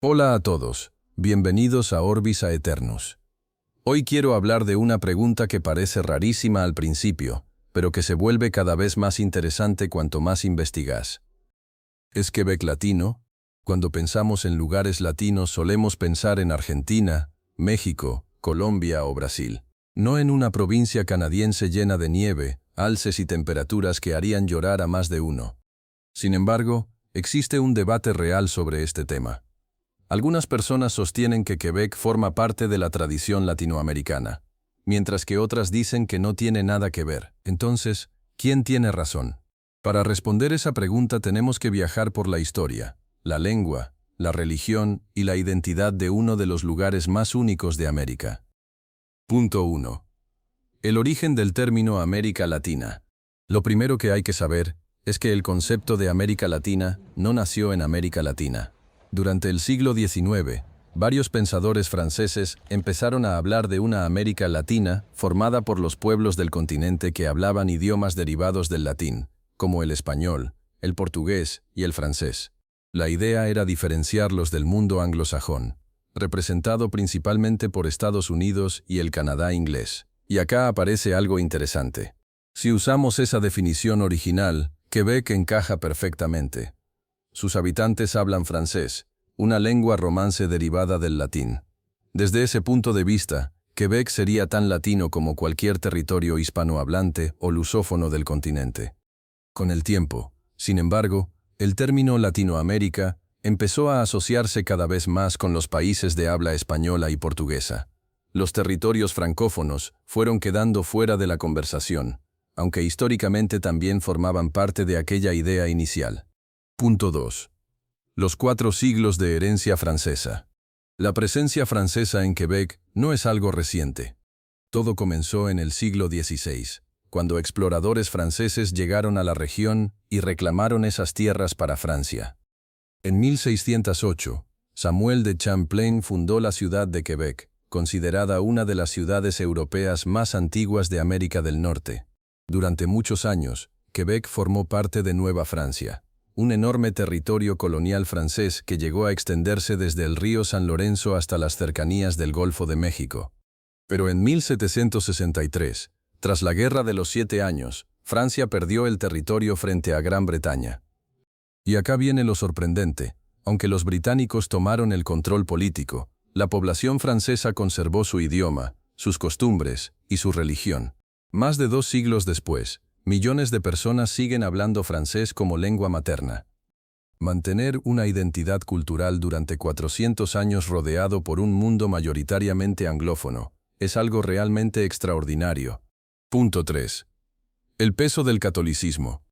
Hola a todos, bienvenidos a Orbis Aeternus. Hoy quiero hablar de una pregunta que parece rarísima al principio, pero que se vuelve cada vez más interesante cuanto más investigas. ¿Es Quebec latino? Cuando pensamos en lugares latinos solemos pensar en Argentina, México, Colombia o Brasil. No en una provincia canadiense llena de nieve, alces y temperaturas que harían llorar a más de uno. Sin embargo, existe un debate real sobre este tema. Algunas personas sostienen que Quebec forma parte de la tradición latinoamericana, mientras que otras dicen que no tiene nada que ver. Entonces, ¿quién tiene razón? Para responder esa pregunta tenemos que viajar por la historia, la lengua, la religión y la identidad de uno de los lugares más únicos de América. Punto 1. El origen del término América Latina. Lo primero que hay que saber es que el concepto de América Latina no nació en América Latina. Durante el siglo XIX, varios pensadores franceses empezaron a hablar de una América Latina formada por los pueblos del continente que hablaban idiomas derivados del latín, como el español, el portugués y el francés. La idea era diferenciarlos del mundo anglosajón, representado principalmente por Estados Unidos y el Canadá inglés. Y acá aparece algo interesante. Si usamos esa definición original, Quebec encaja perfectamente. Sus habitantes hablan francés, una lengua romance derivada del latín. Desde ese punto de vista, Quebec sería tan latino como cualquier territorio hispanohablante o lusófono del continente. Con el tiempo, sin embargo, el término Latinoamérica empezó a asociarse cada vez más con los países de habla española y portuguesa. Los territorios francófonos fueron quedando fuera de la conversación, aunque históricamente también formaban parte de aquella idea inicial. Punto 2. Los 4 siglos de herencia francesa. La presencia francesa en Quebec no es algo reciente. Todo comenzó en el siglo XVI, cuando exploradores franceses llegaron a la región y reclamaron esas tierras para Francia. En 1608, Samuel de Champlain fundó la ciudad de Quebec, considerada una de las ciudades europeas más antiguas de América del Norte. Durante muchos años, Quebec formó parte de Nueva Francia, un enorme territorio colonial francés que llegó a extenderse desde el río San Lorenzo hasta las cercanías del Golfo de México. Pero en 1763, tras la Guerra de los 7 años, Francia perdió el territorio frente a Gran Bretaña. Y acá viene lo sorprendente. Aunque los británicos tomaron el control político, la población francesa conservó su idioma, sus costumbres y su religión. Más de 2 siglos después, millones de personas siguen hablando francés como lengua materna. Mantener una identidad cultural durante 400 años rodeado por un mundo mayoritariamente anglófono es algo realmente extraordinario. Punto 3. El peso del catolicismo.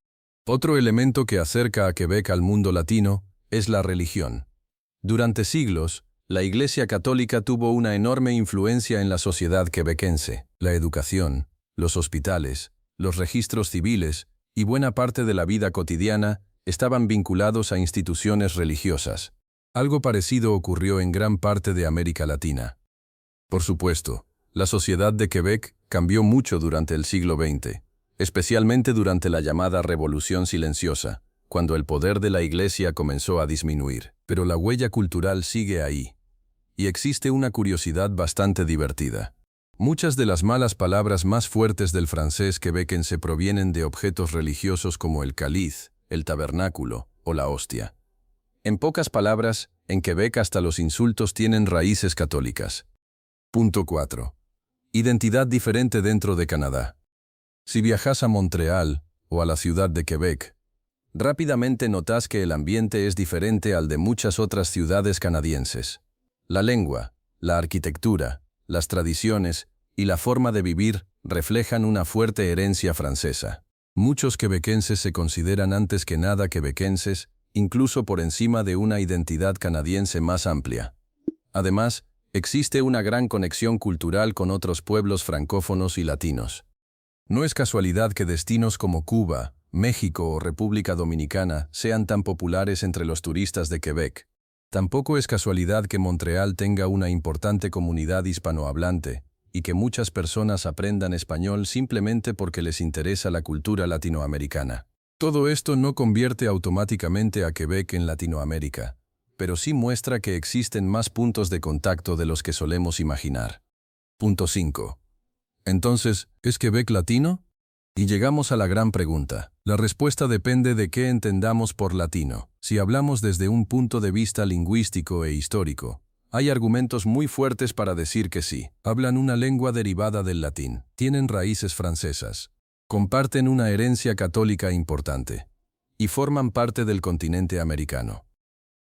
Otro elemento que acerca a Quebec al mundo latino es la religión. Durante siglos, la Iglesia Católica tuvo una enorme influencia en la sociedad quebequense. La educación, los hospitales, los registros civiles y buena parte de la vida cotidiana estaban vinculados a instituciones religiosas. Algo parecido ocurrió en gran parte de América Latina. Por supuesto, la sociedad de Quebec cambió mucho durante el siglo XX, especialmente durante la llamada Revolución Silenciosa, cuando el poder de la Iglesia comenzó a disminuir. Pero la huella cultural sigue ahí. Y existe una curiosidad bastante divertida. Muchas de las malas palabras más fuertes del francés quebequense provienen de objetos religiosos como el cáliz, el tabernáculo o la hostia. En pocas palabras, en Quebec hasta los insultos tienen raíces católicas. Punto 4. Identidad diferente dentro de Canadá. Si viajas a Montreal o a la ciudad de Quebec, rápidamente notas que el ambiente es diferente al de muchas otras ciudades canadienses. La lengua, la arquitectura, las tradiciones y la forma de vivir reflejan una fuerte herencia francesa. Muchos quebequenses se consideran antes que nada quebequenses, incluso por encima de una identidad canadiense más amplia. Además, existe una gran conexión cultural con otros pueblos francófonos y latinos. No es casualidad que destinos como Cuba, México o República Dominicana sean tan populares entre los turistas de Quebec. Tampoco es casualidad que Montreal tenga una importante comunidad hispanohablante y que muchas personas aprendan español simplemente porque les interesa la cultura latinoamericana. Todo esto no convierte automáticamente a Quebec en Latinoamérica, pero sí muestra que existen más puntos de contacto de los que solemos imaginar. Punto 5. Entonces, ¿es Quebec latino? Y llegamos a la gran pregunta. La respuesta depende de qué entendamos por latino. Si hablamos desde un punto de vista lingüístico e histórico, hay argumentos muy fuertes para decir que sí. Hablan una lengua derivada del latín, tienen raíces francesas, comparten una herencia católica importante y forman parte del continente americano.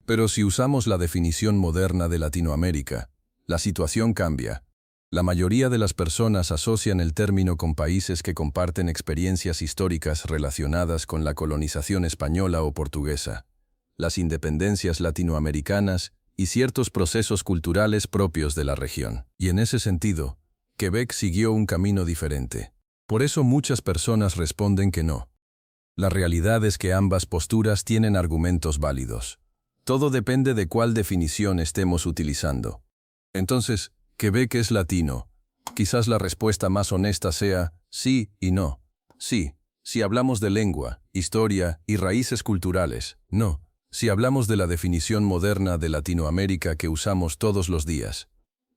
Pero si usamos la definición moderna de Latinoamérica, la situación cambia. La mayoría de las personas asocian el término con países que comparten experiencias históricas relacionadas con la colonización española o portuguesa, las independencias latinoamericanas y ciertos procesos culturales propios de la región. Y en ese sentido, Quebec siguió un camino diferente. Por eso muchas personas responden que no. La realidad es que ambas posturas tienen argumentos válidos. Todo depende de cuál definición estemos utilizando. Entonces, ¿Quebec es latino? Quizás la respuesta más honesta sea sí y no. Sí, si hablamos de lengua, historia y raíces culturales. No, si hablamos de la definición moderna de Latinoamérica que usamos todos los días.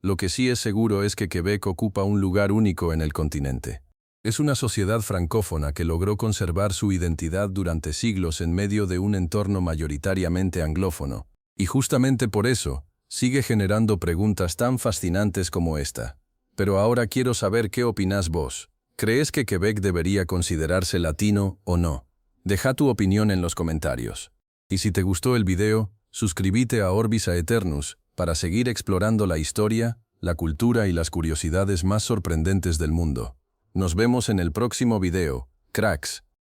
Lo que sí es seguro es que Quebec ocupa un lugar único en el continente. Es una sociedad francófona que logró conservar su identidad durante siglos en medio de un entorno mayoritariamente anglófono. Y justamente por eso, sigue generando preguntas tan fascinantes como esta. Pero ahora quiero saber qué opinás vos. ¿Crees que Quebec debería considerarse latino o no? Deja tu opinión en los comentarios. Y si te gustó el video, suscríbete a Orbis Aeternus para seguir explorando la historia, la cultura y las curiosidades más sorprendentes del mundo. Nos vemos en el próximo video, cracks.